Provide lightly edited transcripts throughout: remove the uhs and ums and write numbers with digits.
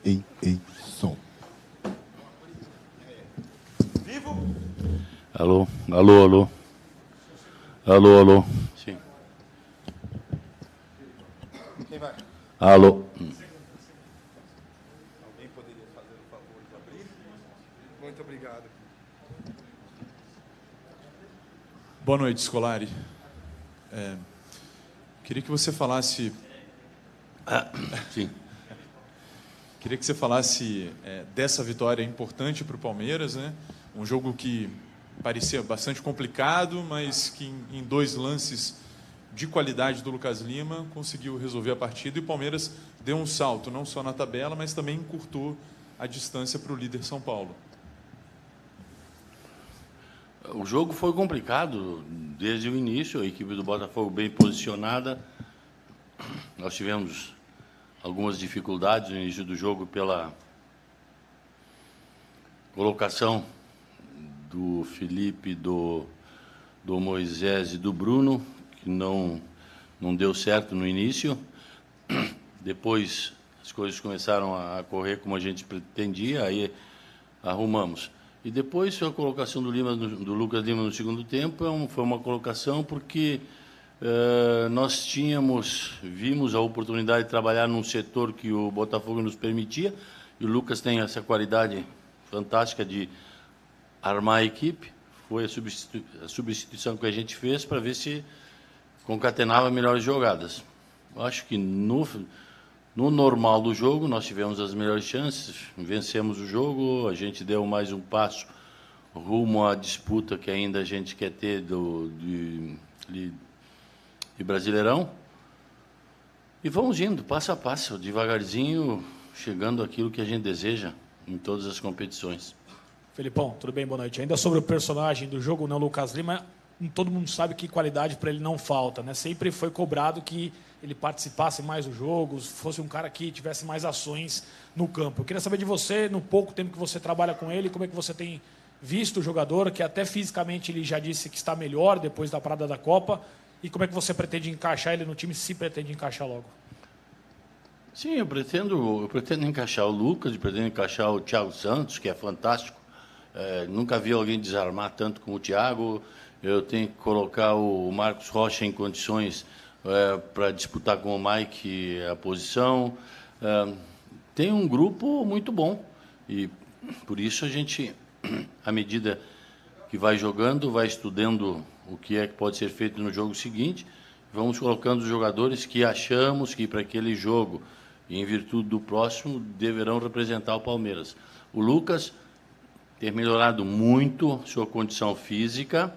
Ei, som. Alô, alô, alô. Alô, alô. Sim. Quem vai? Alô. Alguém poderia fazer o favor de abrir? Muito obrigado. Boa noite, Scolari. Queria que você falasse... Sim. Queria que você falasse dessa vitória importante para o Palmeiras, né? Um jogo que parecia bastante complicado, mas que em 2 lances de qualidade do Lucas Lima conseguiu resolver a partida e o Palmeiras deu um salto, não só na tabela, mas também encurtou a distância para o líder São Paulo. O jogo foi complicado desde o início, a equipe do Botafogo bem posicionada. Nós tivemos algumas dificuldades no início do jogo pela colocação do Felipe, do Moisés e do Bruno, que não deu certo no início. Depois as coisas começaram a correr como a gente pretendia, aí arrumamos. E depois a colocação do Lucas Lima no segundo tempo foi uma colocação porque nós vimos a oportunidade de trabalhar num setor que o Botafogo nos permitia, e o Lucas tem essa qualidade fantástica de armar a equipe. Foi a substituição que a gente fez para ver se concatenava melhores jogadas. Eu acho que no normal do jogo nós tivemos as melhores chances, vencemos o jogo, a gente deu mais um passo rumo à disputa que ainda a gente quer ter de Brasileirão. E vamos indo, passo a passo, devagarzinho, chegando àquilo que a gente deseja em todas as competições. Felipão, tudo bem? Boa noite. Ainda sobre o personagem do jogo, né, o Lucas Lima, todo mundo sabe que qualidade para ele não falta, né? Sempre foi cobrado que ele participasse mais dos jogos, fosse um cara que tivesse mais ações no campo. Eu queria saber de você, no pouco tempo que você trabalha com ele, como é que você tem visto o jogador, que até fisicamente ele já disse que está melhor depois da parada da Copa, e como é que você pretende encaixar ele no time, se pretende encaixar logo? Sim, eu pretendo encaixar o Lucas, eu pretendo encaixar o Thiago Santos, que é fantástico. Nunca vi alguém desarmar tanto como o Thiago. Eu tenho que colocar o Marcos Rocha em condições para disputar com o Mike a posição. Tem um grupo muito bom e por isso a gente, à medida que vai jogando, vai estudando o que é que pode ser feito no jogo seguinte, vamos colocando os jogadores que achamos que para aquele jogo, e em virtude do próximo, deverão representar o Palmeiras. O Lucas tem melhorado muito sua condição física,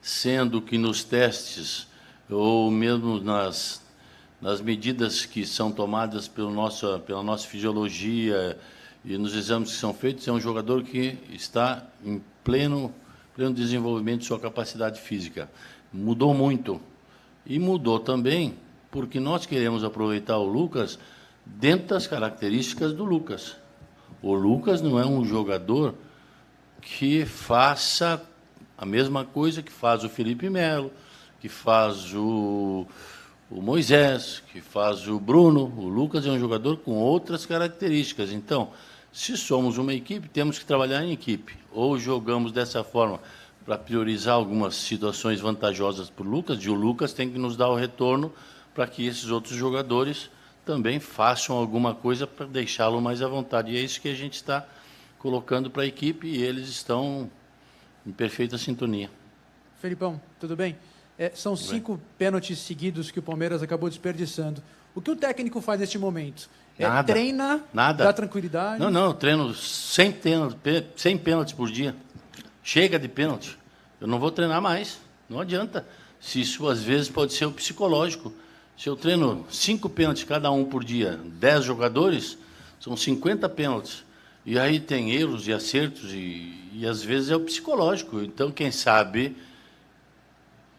sendo que nos testes, ou mesmo nas medidas que são tomadas pela nossa fisiologia e nos exames que são feitos, é um jogador que está em pleno desenvolvimento de sua capacidade física. Mudou muito. E mudou também porque nós queremos aproveitar o Lucas dentro das características do Lucas. O Lucas não é um jogador que faça a mesma coisa que faz o Felipe Melo, que faz o Moisés, que faz o Bruno. O Lucas é um jogador com outras características. Então, se somos uma equipe, temos que trabalhar em equipe. Ou jogamos dessa forma para priorizar algumas situações vantajosas para o Lucas, e o Lucas tem que nos dar o retorno para que esses outros jogadores também façam alguma coisa para deixá-lo mais à vontade. E é isso que a gente está colocando para a equipe e eles estão em perfeita sintonia. Felipão, tudo bem? São 5 pênaltis seguidos que o Palmeiras acabou desperdiçando. O que o técnico faz neste momento? Nada. Treina, Nada. dá tranquilidade? Não, eu treino 100 pênaltis por dia. Chega de pênalti. Eu não vou treinar mais. Não adianta. Se isso, às vezes, pode ser o psicológico. Se eu treino 5 pênaltis cada um por dia, 10 jogadores, são 50 pênaltis. E aí tem erros e acertos, e às vezes é o psicológico. Então, quem sabe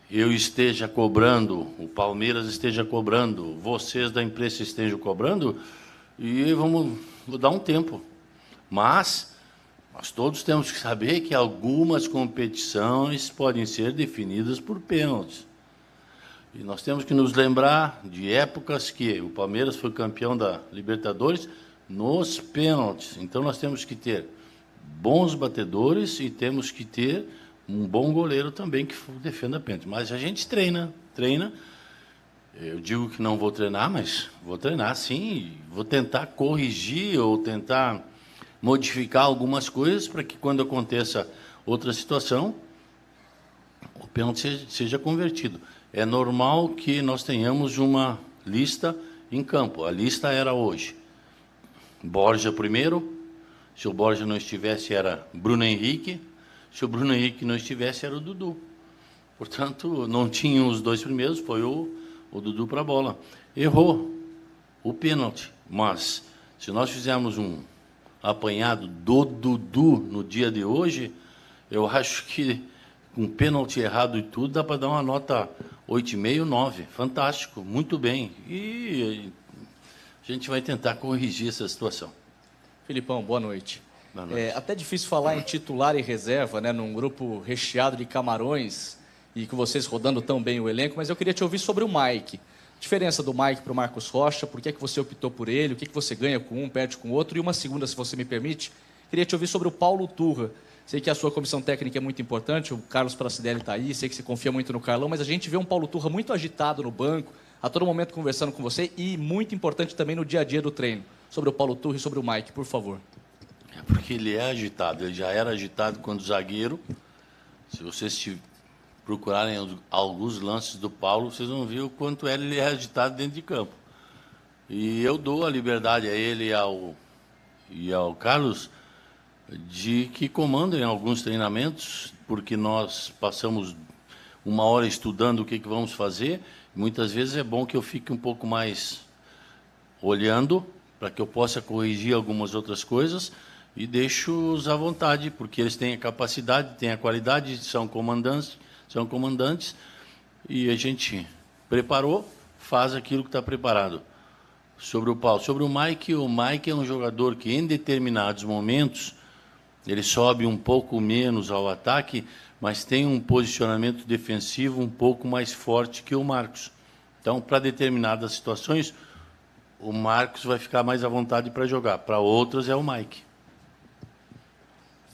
eu esteja cobrando, o Palmeiras esteja cobrando, vocês da imprensa estejam cobrando, e vou dar um tempo. Mas nós todos temos que saber que algumas competições podem ser definidas por pênaltis. E nós temos que nos lembrar de épocas que o Palmeiras foi campeão da Libertadores nos pênaltis. Então nós temos que ter bons batedores e temos que ter um bom goleiro também que defenda pênalti. Mas a gente treina. Eu digo que não vou treinar, mas vou treinar sim. Vou tentar corrigir ou tentar modificar algumas coisas para que quando aconteça outra situação, o pênalti seja convertido. É normal que nós tenhamos uma lista em campo. A lista era hoje. Borja primeiro. Se o Borja não estivesse, era Bruno Henrique. Se o Bruno Henrique não estivesse, era o Dudu. Portanto, não tinham os dois primeiros, foi o Dudu para a bola. Errou o pênalti. Mas, se nós fizermos um apanhado do Dudu no dia de hoje, eu acho que com pênalti errado e tudo, dá para dar uma nota 8,5, 9. Fantástico, muito bem. E a gente vai tentar corrigir essa situação. Filipão, boa noite. Boa noite. É até difícil falar em titular e reserva, né, num grupo recheado de camarões e com vocês rodando tão bem o elenco, mas eu queria te ouvir sobre o Mike. Diferença do Mike para o Marcos Rocha, por que é que você optou por ele, o que é que você ganha com um, perde com o outro, e uma segunda, se você me permite, queria te ouvir sobre o Paulo Turra. Sei que a sua comissão técnica é muito importante, o Carlos Pracidelli está aí, sei que você confia muito no Carlão, mas a gente vê um Paulo Turra muito agitado no banco, a todo momento conversando com você, e muito importante também no dia a dia do treino. Sobre o Paulo Turra e sobre o Mike, por favor. É porque ele é agitado, ele já era agitado quando zagueiro. Se vocês procurarem alguns lances do Paulo, vocês vão ver o quanto ele é agitado dentro de campo. E eu dou a liberdade a ele e ao Carlos de que comandem alguns treinamentos, porque nós passamos uma hora estudando o que vamos fazer. Muitas vezes é bom que eu fique um pouco mais olhando, para que eu possa corrigir algumas outras coisas, e deixo-os à vontade, porque eles têm a capacidade, têm a qualidade, são comandantes, e a gente preparou, faz aquilo que está preparado. Sobre o Paulo. Sobre o Mike é um jogador que, em determinados momentos, ele sobe um pouco menos ao ataque, mas tem um posicionamento defensivo um pouco mais forte que o Marcos. Então, para determinadas situações, o Marcos vai ficar mais à vontade para jogar. Para outras, é o Mike.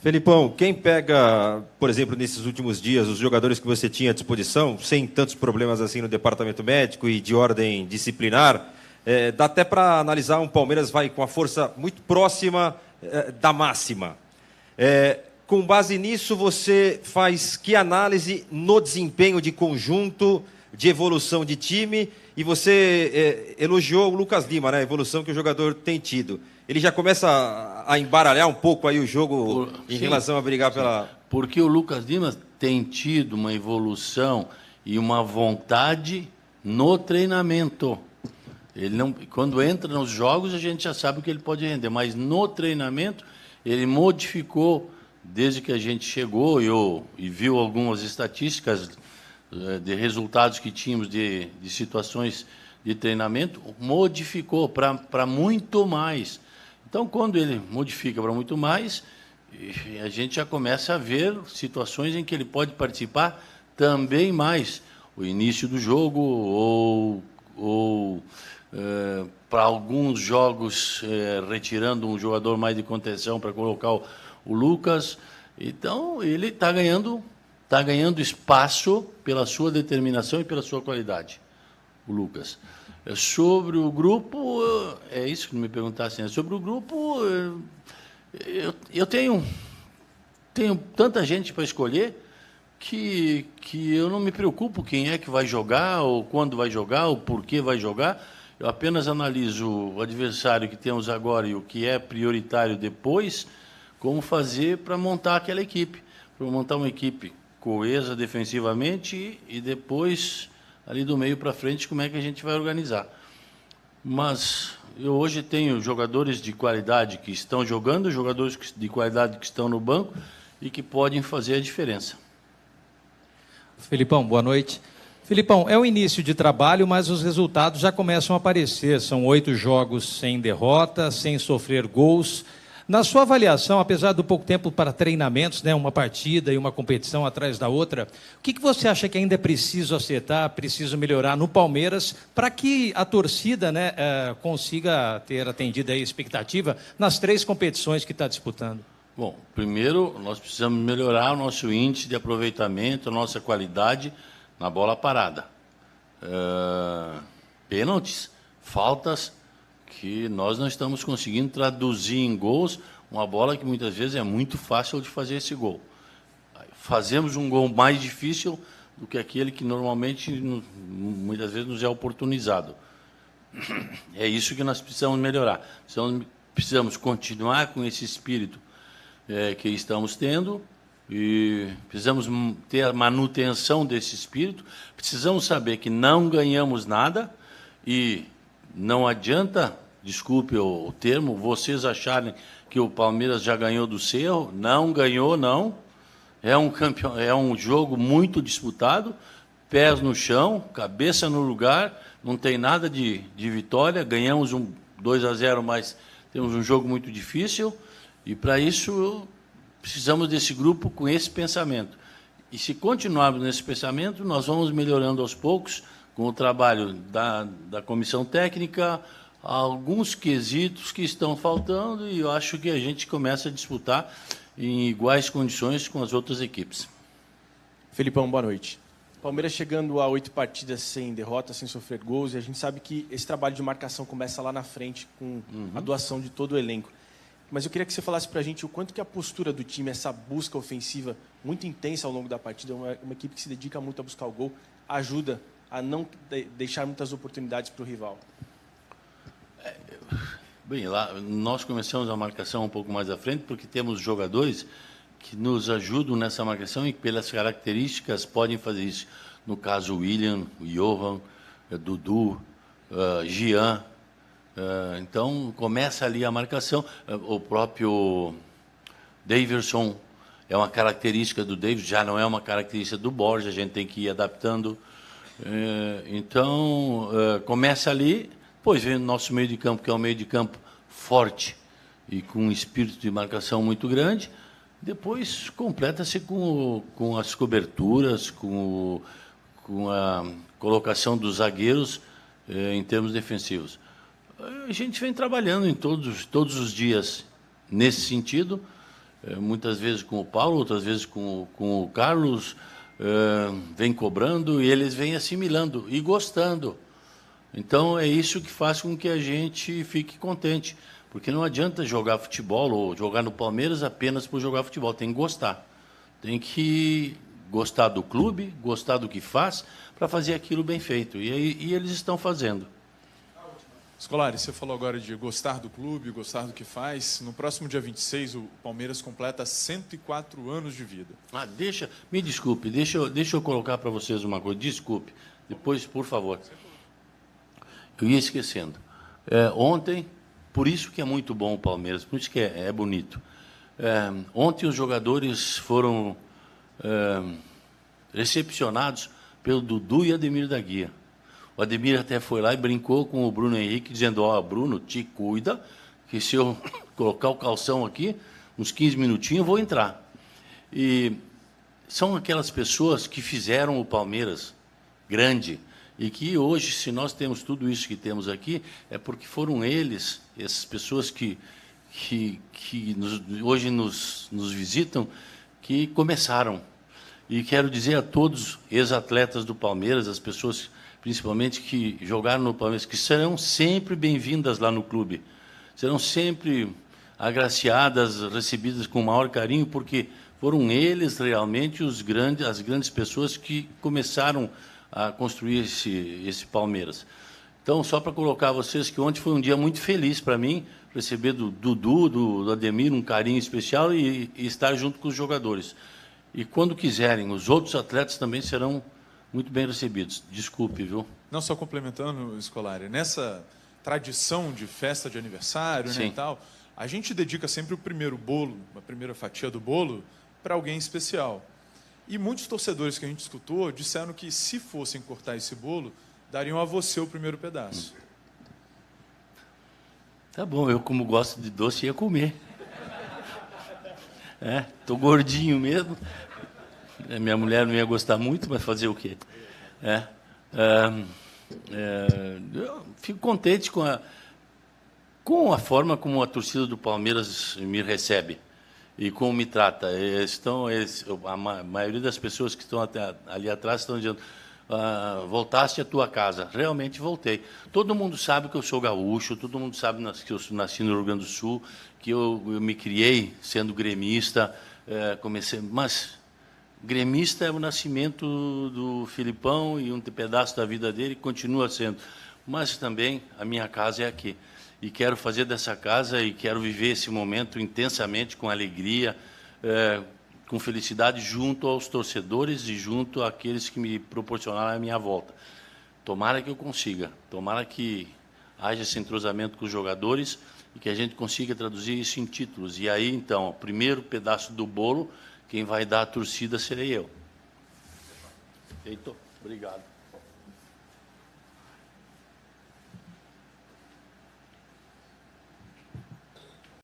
Felipão, quem pega, por exemplo, nesses últimos dias, os jogadores que você tinha à disposição, sem tantos problemas assim no departamento médico e de ordem disciplinar, dá até para analisar um Palmeiras vai com a força muito próxima da máxima. Com base nisso, você faz que análise no desempenho de conjunto, de evolução de time, e você elogiou o Lucas Lima, né, a evolução que o jogador tem tido. Ele já começa a embaralhar um pouco aí o jogo em relação a brigar pela... Porque o Lucas Lima tem tido uma evolução e uma vontade no treinamento. Ele não, quando entra nos jogos, a gente já sabe o que ele pode render, mas no treinamento ele modificou, desde que a gente chegou e viu algumas estatísticas de resultados que tínhamos de situações de treinamento, modificou para muito mais. Então, quando ele modifica para muito mais, a gente já começa a ver situações em que ele pode participar também mais. O início do jogo ou para alguns jogos retirando um jogador mais de contenção para colocar o Lucas. Então, ele está ganhando espaço pela sua determinação e pela sua qualidade, o Lucas. Sobre o grupo, é isso que me perguntassem. Sobre o grupo, eu tenho tanta gente para escolher que eu não me preocupo quem é que vai jogar, ou quando vai jogar, ou por que vai jogar. Eu apenas analiso o adversário que temos agora e o que é prioritário depois, como fazer para montar aquela equipe. Para montar uma equipe coesa defensivamente e depois, ali do meio para frente, como é que a gente vai organizar. Mas eu hoje tenho jogadores de qualidade que estão jogando, jogadores de qualidade que estão no banco e que podem fazer a diferença. Felipão, boa noite. Felipão, é o início de trabalho, mas os resultados já começam a aparecer. São 8 jogos sem derrota, sem sofrer gols. Na sua avaliação, apesar do pouco tempo para treinamentos, né, uma partida e uma competição atrás da outra, o que você acha que ainda é preciso acertar, preciso melhorar no Palmeiras para que a torcida, né, consiga ter atendido aí a expectativa nas 3 competições que está disputando? Bom, primeiro nós precisamos melhorar o nosso índice de aproveitamento, a nossa qualidade na bola parada. Pênaltis, faltas que nós não estamos conseguindo traduzir em gols, uma bola que muitas vezes é muito fácil de fazer esse gol. Fazemos um gol mais difícil do que aquele que normalmente, muitas vezes, nos é oportunizado. É isso que nós precisamos melhorar. Precisamos continuar com esse espírito que estamos tendo e precisamos ter a manutenção desse espírito. Precisamos saber que não ganhamos nada e não adianta, desculpe o termo, vocês acharem que o Palmeiras já ganhou do Cerro. Não ganhou, não. É um jogo muito disputado, pés no chão, cabeça no lugar, não tem nada de vitória. Ganhamos 2-0, mas temos um jogo muito difícil. E, para isso, precisamos desse grupo com esse pensamento. E, se continuarmos nesse pensamento, nós vamos melhorando aos poucos, com o trabalho da comissão técnica, alguns quesitos que estão faltando, e eu acho que a gente começa a disputar em iguais condições com as outras equipes. Felipão, boa noite. Palmeiras chegando a 8 partidas sem derrota, sem sofrer gols, e a gente sabe que esse trabalho de marcação começa lá na frente, com a doação de todo o elenco. Mas eu queria que você falasse para a gente o quanto que a postura do time, essa busca ofensiva muito intensa ao longo da partida, uma equipe que se dedica muito a buscar o gol, ajuda a não deixar muitas oportunidades para o rival. Bem, lá nós começamos a marcação um pouco mais à frente, porque temos jogadores que nos ajudam nessa marcação e, pelas características, podem fazer isso. No caso, o William, o Johan, Dudu, Jean. Então, começa ali a marcação. O próprio Daverson é uma característica do Davis, já não é uma característica do Borja, a gente tem que ir adaptando. Então, começa ali, depois vem o nosso meio de campo, que é um meio de campo forte e com um espírito de marcação muito grande. Depois, completa-se com as coberturas, com a colocação dos zagueiros em termos defensivos. A gente vem trabalhando em todos os dias nesse sentido, muitas vezes com o Paulo, outras vezes com o Carlos, vem cobrando e eles vêm assimilando e gostando. Então, é isso que faz com que a gente fique contente, porque não adianta jogar futebol ou jogar no Palmeiras apenas por jogar futebol, tem que gostar. Tem que gostar do clube, gostar do que faz, para fazer aquilo bem feito. E eles estão fazendo. Scolari, você falou agora de gostar do clube, gostar do que faz. No próximo dia 26, o Palmeiras completa 104 anos de vida. Me desculpe, deixa eu colocar para vocês uma coisa. Desculpe, depois, por favor. Eu ia esquecendo. Ontem, por isso que é muito bom o Palmeiras, por isso que é bonito. Ontem os jogadores foram recepcionados pelo Dudu e Ademir da Guia. O Ademir até foi lá e brincou com o Bruno Henrique, dizendo: Bruno, te cuida, que se eu colocar o calção aqui, uns 15 minutinhos, eu vou entrar. E são aquelas pessoas que fizeram o Palmeiras grande e que hoje, se nós temos tudo isso que temos aqui, é porque foram eles, essas pessoas que hoje nos visitam, que começaram. E quero dizer a todos, ex-atletas do Palmeiras, as pessoas principalmente que jogaram no Palmeiras, que serão sempre bem-vindas lá no clube, serão sempre agraciadas, recebidas com o maior carinho, porque foram eles realmente as grandes pessoas que começaram a construir esse Palmeiras. Então, só para colocar a vocês que ontem foi um dia muito feliz para mim, receber do Dudu, do Ademir, um carinho especial e estar junto com os jogadores. E quando quiserem, os outros atletas também serão muito bem recebidos. Desculpe, viu? Não, só complementando, Scolari, nessa tradição de festa de aniversário, né, e tal, a gente dedica sempre o primeiro bolo, a primeira fatia do bolo, para alguém especial. E muitos torcedores que a gente escutou disseram que, se fossem cortar esse bolo, dariam a você o primeiro pedaço. Tá bom, eu, como gosto de doce, ia comer. Tô gordinho mesmo. Minha mulher não ia gostar muito, mas fazer o quê? Eu fico contente com a forma como a torcida do Palmeiras me recebe e como me trata. A maioria das pessoas que estão ali atrás estão dizendo: voltaste à tua casa. Realmente voltei. Todo mundo sabe que eu sou gaúcho, todo mundo sabe que eu nasci no Rio Grande do Sul, que eu me criei sendo gremista, mas gremista é o nascimento do Filipão e um pedaço da vida dele continua sendo. Mas também a minha casa é aqui. E quero fazer dessa casa e quero viver esse momento intensamente, com alegria, com felicidade, junto aos torcedores e junto àqueles que me proporcionaram a minha volta. Tomara que eu consiga, tomara que haja esse entrosamento com os jogadores e que a gente consiga traduzir isso em títulos. E aí, então, o primeiro pedaço do bolo, quem vai dar a torcida serei eu. Feito. Obrigado.